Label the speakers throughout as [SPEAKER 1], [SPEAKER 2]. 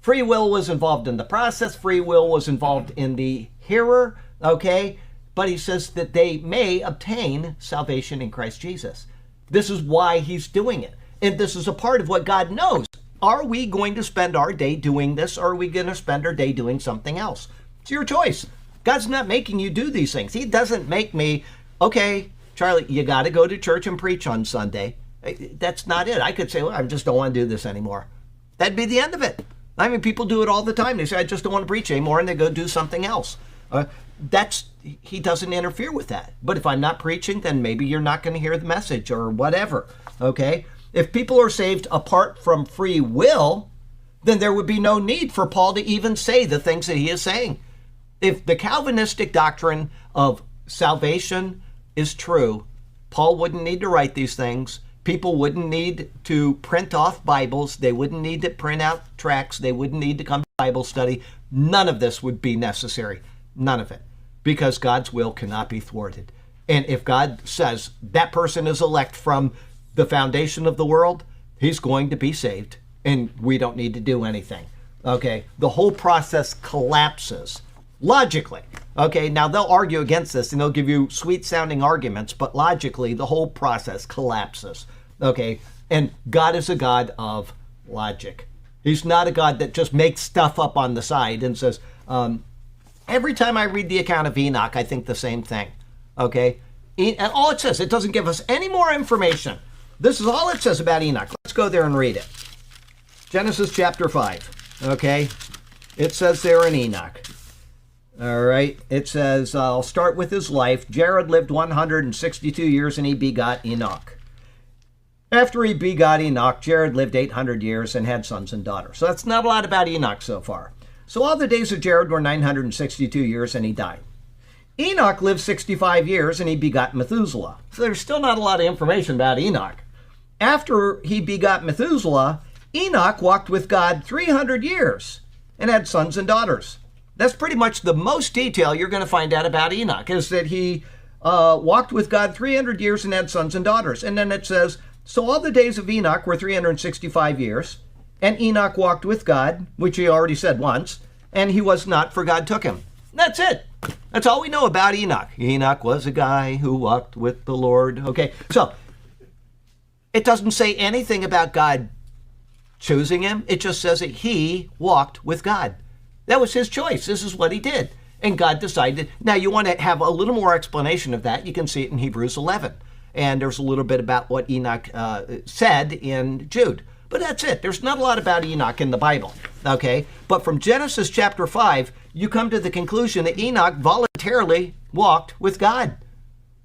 [SPEAKER 1] Free will was involved in the process. Free will was involved in the hearer, okay? But he says that they may obtain salvation in Christ Jesus. This is why he's doing it. And this is a part of what God knows. Are we going to spend our day doing this, or are we going to spend our day doing something else? It's your choice. God's not making you do these things. He doesn't make me, okay, Charlie, you got to go to church and preach on Sunday. That's not it. I could say, well, I just don't want to do this anymore. That'd be the end of it. I mean, people do it all the time. They say, I just don't want to preach anymore, and they go do something else. He doesn't interfere with that. But if I'm not preaching, then maybe you're not going to hear the message or whatever, okay? If people are saved apart from free will, then there would be no need for Paul to even say the things that he is saying. If the Calvinistic doctrine of salvation is true, Paul wouldn't need to write these things. People wouldn't need to print off Bibles. They wouldn't need to print out tracts. They wouldn't need to come to Bible study. None of this would be necessary. None of it. Because God's will cannot be thwarted. And if God says that person is elect from the foundation of the world, he's going to be saved. And we don't need to do anything. Okay? The whole process collapses. Logically. Okay? Now they'll argue against this and they'll give you sweet sounding arguments, but logically the whole process collapses. Okay? And God is a God of logic. He's not a God that just makes stuff up on the side and says, every time I read the account of Enoch, I think the same thing. Okay? And all it says, it doesn't give us any more information. This is all it says about Enoch. Let's go there and read it. Genesis chapter 5. Okay? It says there in Enoch. All right? It says, I'll start with his life. Jared lived 162 years and he begot Enoch. After he begot Enoch, Jared lived 800 years and had sons and daughters. So that's not a lot about Enoch so far. So all the days of Jared were 962 years and he died. Enoch lived 65 years and he begot Methuselah. So there's still not a lot of information about Enoch. After he begot Methuselah, Enoch walked with God 300 years and had sons and daughters. That's pretty much the most detail you're going to find out about Enoch, is that he walked with God 300 years and had sons and daughters. And then it says, so all the days of Enoch were 365 years, and Enoch walked with God, which he already said once, and he was not, for God took him. That's it. That's all we know about Enoch. Enoch was a guy who walked with the Lord. Okay, so it doesn't say anything about God choosing him. It just says that he walked with God. That was his choice. This is what he did. And God decided. Now, you want to have a little more explanation of that. You can see it in Hebrews 11. And there's a little bit about what Enoch said in Jude. But that's it. There's not a lot about Enoch in the Bible. Okay? But from Genesis chapter 5, you come to the conclusion that Enoch voluntarily walked with God.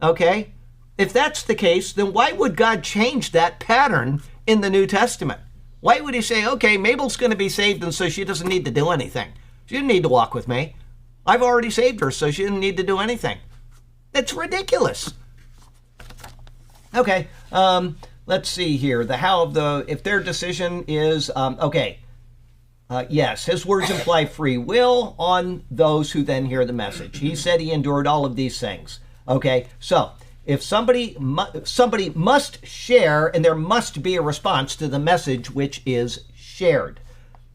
[SPEAKER 1] Okay? If that's the case, then why would God change that pattern in the New Testament? Why would he say, okay, Mabel's going to be saved, and so she doesn't need to do anything. She didn't need to walk with me. I've already saved her, so she didn't need to do anything. It's ridiculous. Okay, let's see here. The how of the, if their decision is, yes, his words imply free will on those who then hear the message. He said he endured all of these things. Okay, so if somebody must share, and there must be a response to the message which is shared.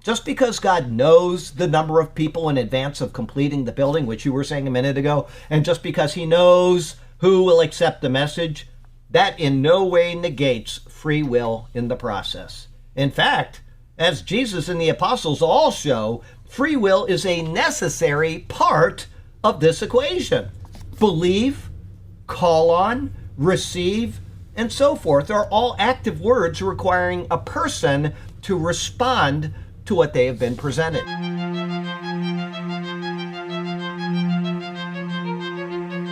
[SPEAKER 1] Just because God knows the number of people in advance of completing the building, which you were saying a minute ago, and just because he knows who will accept the message, that in no way negates free will in the process. In fact, as Jesus and the apostles all show, free will is a necessary part of this equation. Believe, call on, receive, and so forth are all active words requiring a person to respond to what they have been presented.